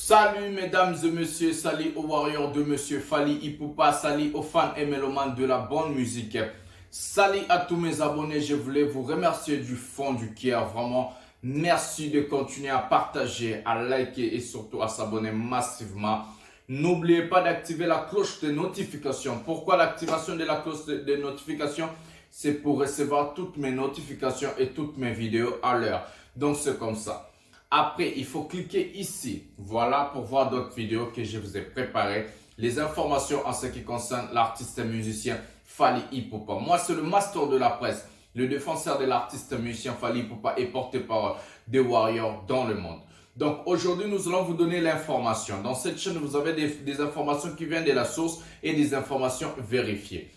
Salut mesdames et messieurs, salut aux warriors de monsieur Fally Ipupa, salut aux fans et mélomanes de la bonne musique. Salut à tous mes abonnés, je voulais vous remercier du fond du cœur, vraiment merci de continuer à partager, à liker et surtout à s'abonner massivement. N'oubliez pas d'activer la cloche de notification. Pourquoi l'activation de la cloche de notification? C'est pour recevoir toutes mes notifications et toutes mes vidéos à l'heure. Donc c'est comme ça. Après, il faut cliquer ici, voilà, pour voir d'autres vidéos que je vous ai préparées. Les informations en ce qui concerne l'artiste musicien Fally Ipupa. Moi, c'est le master de la presse, le défenseur de l'artiste musicien Fally Ipupa et porte-parole des Warriors dans le monde. Donc, aujourd'hui, nous allons vous donner l'information. Dans cette chaîne, vous avez des informations qui viennent de la source et des informations vérifiées.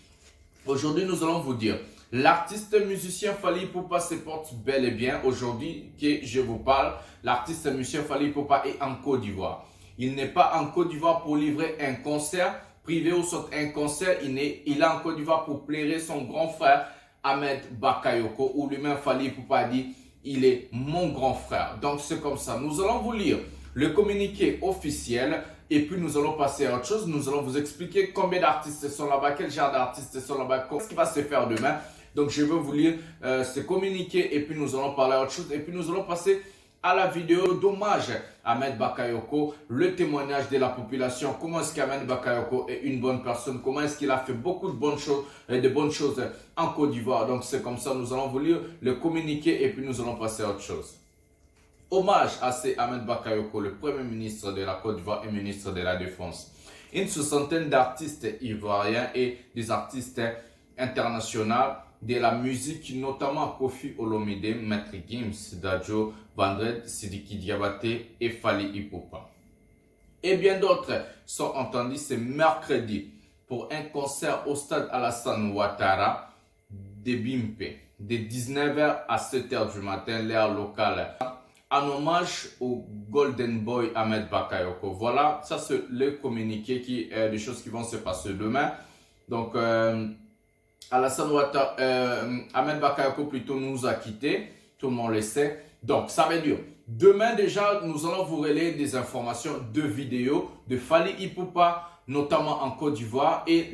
Aujourd'hui, nous allons vous dire, l'artiste musicien Fally Ipupa se porte bel et bien. Aujourd'hui que je vous parle, l'artiste musicien Fally Ipupa est en Côte d'Ivoire. Il n'est pas en Côte d'Ivoire pour livrer un concert privé ou soit un concert. Il est en Côte d'Ivoire pour plairer son grand frère Ahmed Bakayoko, où lui-même Fally Ipupa a dit « il est mon grand frère ». Donc c'est comme ça. Nous allons vous lire le communiqué officiel. Et puis nous allons passer à autre chose. Nous allons vous expliquer combien d'artistes sont là-bas, quel genre d'artistes sont là-bas, ce qui va se faire demain. Donc je vais vous lire ce communiqué et puis nous allons parler à autre chose. Et puis nous allons passer à la vidéo d'hommage à Ahmed Bakayoko, le témoignage de la population. Comment est-ce qu'Ahmed Bakayoko est une bonne personne? Comment est-ce qu'il a fait beaucoup de bonnes choses en Côte d'Ivoire? Donc c'est comme ça, nous allons vous lire le communiqué et puis nous allons passer à autre chose. Hommage à Ahmed Bakayoko, le Premier ministre de la Côte d'Ivoire et ministre de la Défense. Une soixantaine d'artistes ivoiriens et des artistes internationaux de la musique, notamment Koffi Olomide, Maître Gims, Dadju, Vandred, Sidiki Diabaté et Fally Ipupa. Et bien d'autres sont entendus ce mercredi pour un concert au stade Alassane Ouattara de Bimpe, de 19h à 7h du matin, l'heure locale, en hommage au Golden Boy Ahmed Bakayoko. Voilà, ça c'est le communiqué des choses qui vont se passer demain. Donc, Alassane Ouattara, Ahmed Bakayoko plutôt nous a quittés, tout le monde le sait. Donc, ça veut dire, demain déjà, nous allons vous relayer des informations de vidéos de Fally Ipupa, notamment en Côte d'Ivoire, et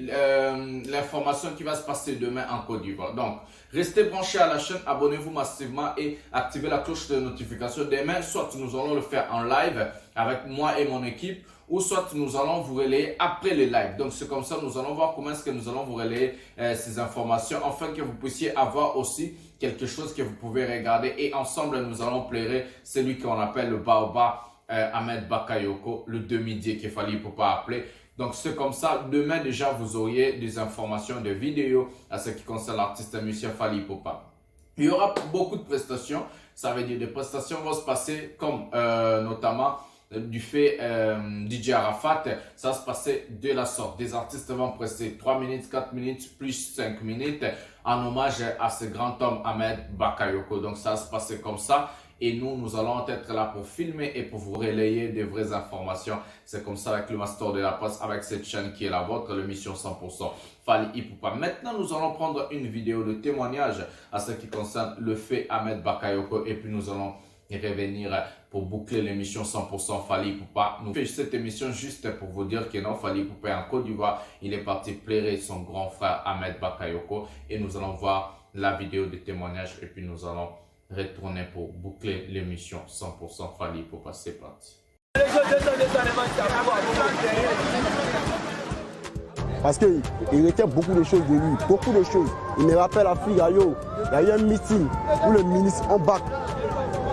l'information qui va se passer demain en Côte d'Ivoire. Donc, restez branchés à la chaîne, abonnez-vous massivement et activez la cloche de notification. Demain, soit nous allons le faire en live avec moi et mon équipe, ou soit nous allons vous relayer après les lives. Donc, c'est comme ça, nous allons voir comment est-ce que nous allons vous relayer ces informations, afin que vous puissiez avoir aussi quelque chose que vous pouvez regarder. Et ensemble, nous allons plairer celui qu'on appelle le Baobab, Ahmed Bakayoko, le demi-dieu qu'il fallait pour pas appeler. Donc, c'est comme ça. Demain, déjà, vous auriez des informations, des vidéos à ce qui concerne l'artiste musicien Fally Ipupa. Il y aura beaucoup de prestations. Ça veut dire des prestations vont se passer comme notamment du fait DJ Arafat. Ça va se passer de la sorte. Des artistes vont prester 3 minutes, 4 minutes, plus 5 minutes en hommage à ce grand homme Ahmed Bakayoko. Donc, ça va se passer comme ça. Et nous allons être là pour filmer et pour vous relayer des vraies informations. C'est comme ça avec le master de la presse, avec cette chaîne qui est la vôtre, l'émission 100% Fally Ipupa. Maintenant, nous allons prendre une vidéo de témoignage à ce qui concerne le fait Ahmed Bakayoko. Et puis, nous allons revenir pour boucler l'émission 100% Fally Ipupa. Nous faisons cette émission juste pour vous dire que non, Fally Ipupa est en Côte d'Ivoire. Il est parti plairer son grand frère Ahmed Bakayoko. Et nous allons voir la vidéo de témoignage. Et puis, nous allons retourner pour boucler l'émission 100% Fally Ipupa. C'est parti. Parce qu'il retient beaucoup de choses de lui, beaucoup de choses. Il me rappelle à Figaro, il y a eu un meeting où le ministre en bac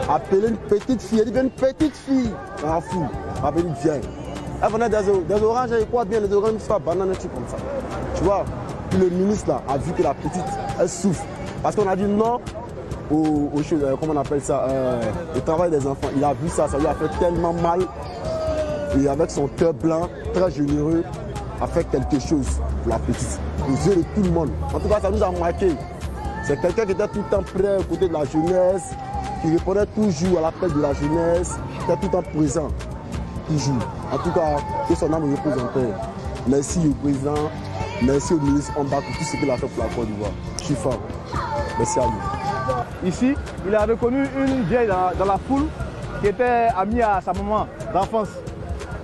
a appelé une petite fille. Il dit une petite fille dans la foule. Il a appelé viens. Elle venait des oranges, et quoi bien, les oranges, soit banane, un truc comme ça. Tu vois, puis le ministre là a vu que la petite, elle souffre. Parce qu'on a dit non aux choses, comment on appelle ça, le travail des enfants. Il a vu ça, ça lui a fait tellement mal. Et avec son cœur blanc, très généreux, a fait quelque chose pour la petite. Aux yeux de tout le monde. En tout cas, ça nous a marqué. C'est quelqu'un qui était tout le temps prêt aux côtés de la jeunesse, qui répondait toujours à l'appel de la jeunesse, qui était tout le temps présent, toujours. En tout cas, que son âme repose en paix. Merci au président, merci au ministre Amba pour tout ce qu'il a fait pour la Côte d'Ivoire. Je suis fort. Merci à lui. Ici, il a reconnu une vieille dans la foule qui était amie à sa maman d'enfance.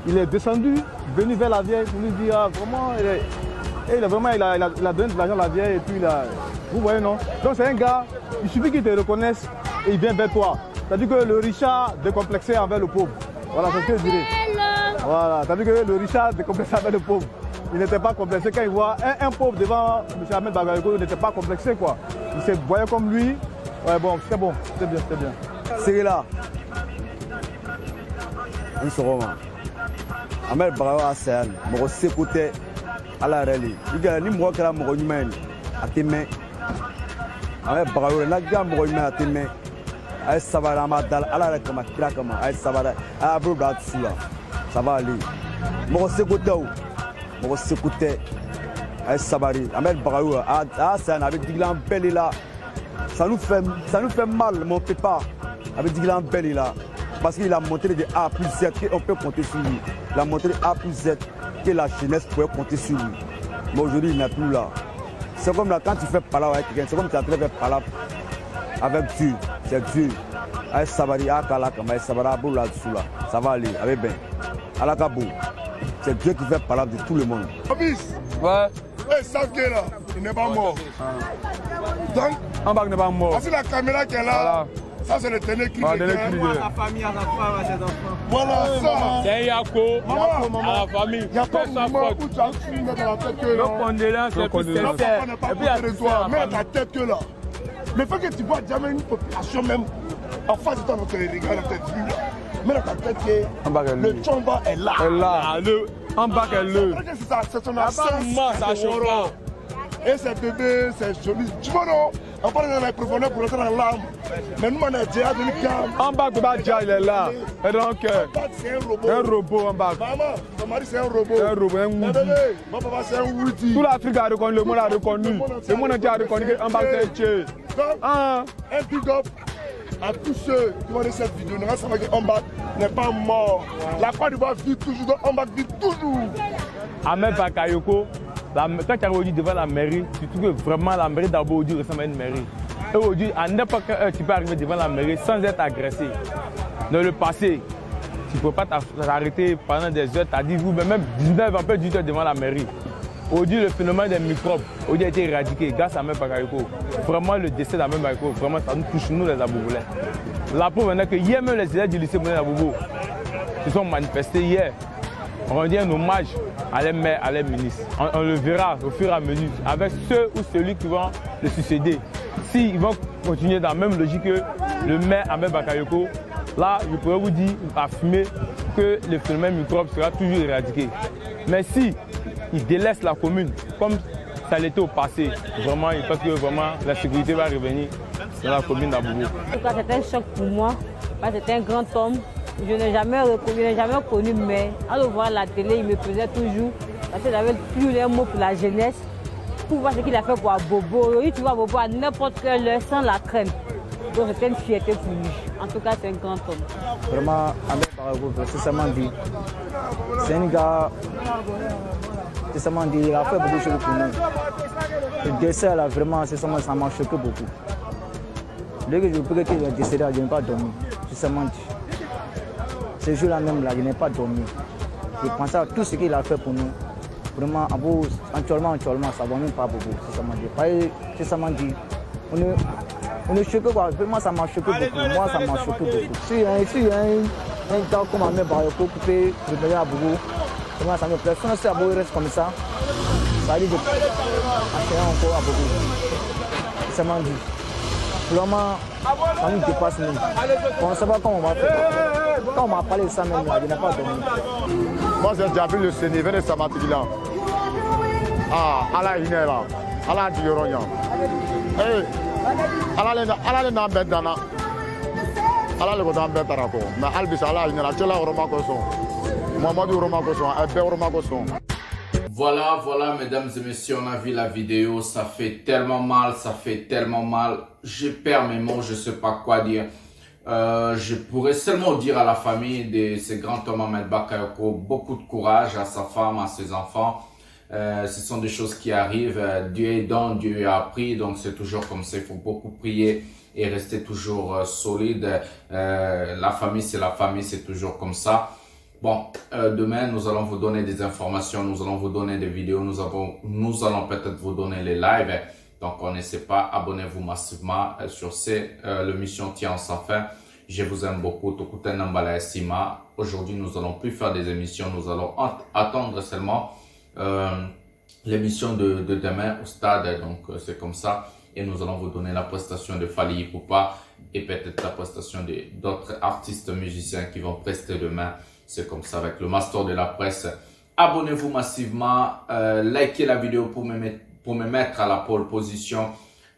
il est descendu, venu vers la vieille pour lui dire ah, vraiment, il a donné de l'argent à la vieille et puis vous voyez non. Donc c'est un gars, il suffit qu'il te reconnaisse et il vient vers toi. C'est-à-dire que le richard décomplexé envers le pauvre. Voilà, c'est ce que je dirais. Voilà, c'est-à-dire que le richard décomplexé envers le pauvre. Il n'était pas complexé quand il voit un pauvre devant M. Ahmed Bakayoko, il n'était pas complexé quoi. Il se voyait comme lui. Ouais bon, c'était bien, c'était bien. C'est là. Un soroma. Ahmed Bakayoko a serré. Mon sécurité à la rallye. Il y a ni moi qui a mon humain à tes mains. Ahmed Bakayoko n'a pas mon humain à tes mains. Aïe Savara Madal, Allah le kama, kira kama, aïe Savara, aïe Abou Bratsula, ça va aller. Mon sécurité, aïe Sabari, Ahmed Bakayoko, c'est un avec Diglan Belli là. Ça nous fait mal, mon papa, avec Diglan Belli là. Parce qu'il a montré de A plus Z, qu'on peut compter sur lui. Il a montré A plus Z, que la jeunesse pouvait compter sur lui. Mais aujourd'hui, il n'est plus là. C'est comme là, quand tu fais parler avec quelqu'un, c'est comme tu as fait parler avec Dieu. C'est Dieu. Aïe Sabari, aïe Sabara, ça va aller, avec bien. Alakabou, c'est Dieu qui fait parler de tout le monde. Ouais. Ils savent que là, il n'est pas mort. Donc, Ambak n'est pas mort. parce que la caméra qui est là, Voilà. ça c'est le télécrit. Ah, télécrit. À la famille, à sa femme, à ses enfants. Voilà ça. C'est un Yako à la famille. Il n'y a pas de moment où tu as su mettre dans la tête que là. Le condoléance, c'est plus Là, sincère. papa n'est pas Et puis, content de toi, mais dans ta tête que là. Le fait que tu vois jamais une population même en face de toi, dans tes regards, dans tes vues là. Mais dans ta tête que le Tchomba est là. Elle là. Ambak est le. C'est son absence. Ça chauffe pas. Et c'est bébé, c'est joli. Tu vois non? On parle dans les profondeurs pour rentrer dans l'âme. Mais nous, on est déjà venu calme. Ambak de Badja, il est là. Et donc, C'est un robot. un robot Ambak. Maman, ton mari c'est un robot. Un robot, un Mais Woody. bébé, mon papa c'est un Woody. Tout l'Afrique a reconnu, le monde a reconnu. Le monde entier a reconnu que Ambak c'est un tché. Donc, Ah, un big up à tous ceux qui vont regarder cette vidéo. Nous allons savoir que Ambak n'est pas mort. La Côte d'Ivoire vit toujours, donc Ambak vit toujours. Ahmed Bakayoko, quand tu arrives devant la mairie, tu trouves que vraiment la mairie d'Abo Odi ressemble à une mairie. Et aujourd'hui, à n'importe quelle heure, tu peux arriver devant la mairie sans être agressé. Dans le passé, tu ne peux pas t'arrêter pendant des heures, tu as dit vous, mais même 19 ans, peut 18 heures devant la mairie. Aujourd'hui, le phénomène des microbes a été éradiqué grâce à Ahmed Bakayoko. Vraiment, le décès d'Ahmed Bakayoko, vraiment, ça nous touche, nous, les Aboulais. La preuve est que hier, même les élèves du lycée Moulin Abobo se sont manifestés hier. On rend un hommage à les maires, à les ministres. On le verra au fur et à mesure avec ceux ou celui qui vont le succéder. S'ils vont continuer dans la même logique que le maire Ahmed Bakayoko, là, je pourrais vous dire, affirmer que le phénomène microbe sera toujours éradiqué. Mais si ils délaissent la commune, comme ça l'était au passé, vraiment, je pense que vraiment la sécurité va revenir dans la commune d'Abobo. En tout cas, c'est un choc pour moi, parce que c'était un grand homme. Je n'ai jamais connu, mais à le voir à la télé, il me faisait toujours, parce que j'avais plus les mots pour la jeunesse, pour voir ce qu'il a fait pour Bobo. Aujourd'hui, tu vois Bobo à n'importe quelle heure sans la crainte. Donc c'était une fierté pour lui. En tout cas, c'est un grand homme. Vraiment, Ahmed Bakayoko, c'est seulement dit. C'est un gars, c'est seulement dit, il a fait beaucoup de choses pour nous. Le décès, là, vraiment, c'est seulement, ça m'a choqué beaucoup. Dès que je peux qu'il est décédé, je n'ai pas dormi. C'est seulement dit. Ce jour-là même, là, je n'ai pas dormi. Je pensais à tout ce qu'il a fait pour nous. Vraiment, actuellement, ça ne va même pas beaucoup. C'est seulement dit. C'est seulement dit. On est choqué, quoi. Vraiment, ça m'a choqué beaucoup. Moi, ça m'a choqué beaucoup. Si il y a un gars comme Ahmed Bakayoko qui peut revenir à Bobo, vraiment, ça me plaît. Si à Bobo reste comme ça arrive de acheter encore à Bobo. C'est seulement dit. Vraiment, ça nous dépasse même. On ne sait pas comment on va faire. Quand on m'a parlé de ça même, là, je n'ai pas dormi. Moi j'ai déjà vu le Sénégal de Samatigila. Ah, Allah est là. Allah dit Yoronya. Eh, Allah est dans Bedana. Allah est dans Bedarako. Mais Albis Allah est là. Tu l'as Romakoson. Mamadou Romakoson. Ebe Romakoson. Voilà, mesdames et messieurs, on a vu la vidéo, ça fait tellement mal, je perds mes mots, je sais pas quoi dire. Je pourrais seulement dire à la famille de ce grand homme Ahmed Bakayoko, beaucoup de courage à sa femme, à ses enfants. Ce sont des choses qui arrivent, Dieu est dans, Dieu a appris, donc c'est toujours comme ça, il faut beaucoup prier et rester toujours solide. La famille, c'est toujours comme ça. Bon, demain, nous allons vous donner des informations, nous allons vous donner des vidéos, nous allons peut-être vous donner les lives. Donc, on n'essaie pas, abonnez-vous massivement. Sur l'émission tient en sa fin. Je vous aime beaucoup. Tokuten Nambala Estima. Aujourd'hui, nous allons plus faire des émissions. Nous allons attendre seulement l'émission de demain au stade. Donc, c'est comme ça. Et nous allons vous donner la prestation de Fally Ipupa et peut-être la prestation d'autres artistes musiciens qui vont prester demain. C'est comme ça avec le master de la presse. Abonnez-vous massivement, likez la vidéo pour me mettre à la pole position.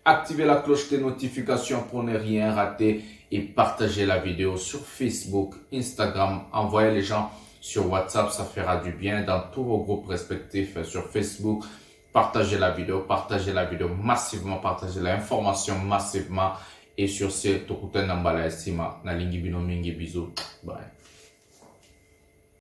Activez la cloche des notifications pour ne rien rater et partagez la vidéo sur Facebook, Instagram. Envoyez les gens sur WhatsApp, ça fera du bien dans tous vos groupes respectifs sur Facebook. Partagez la vidéo massivement, partagez l'information massivement. Et sur ce, Tokuten Nambala Estima, Nalingi Bino Mingi, bisous, bye.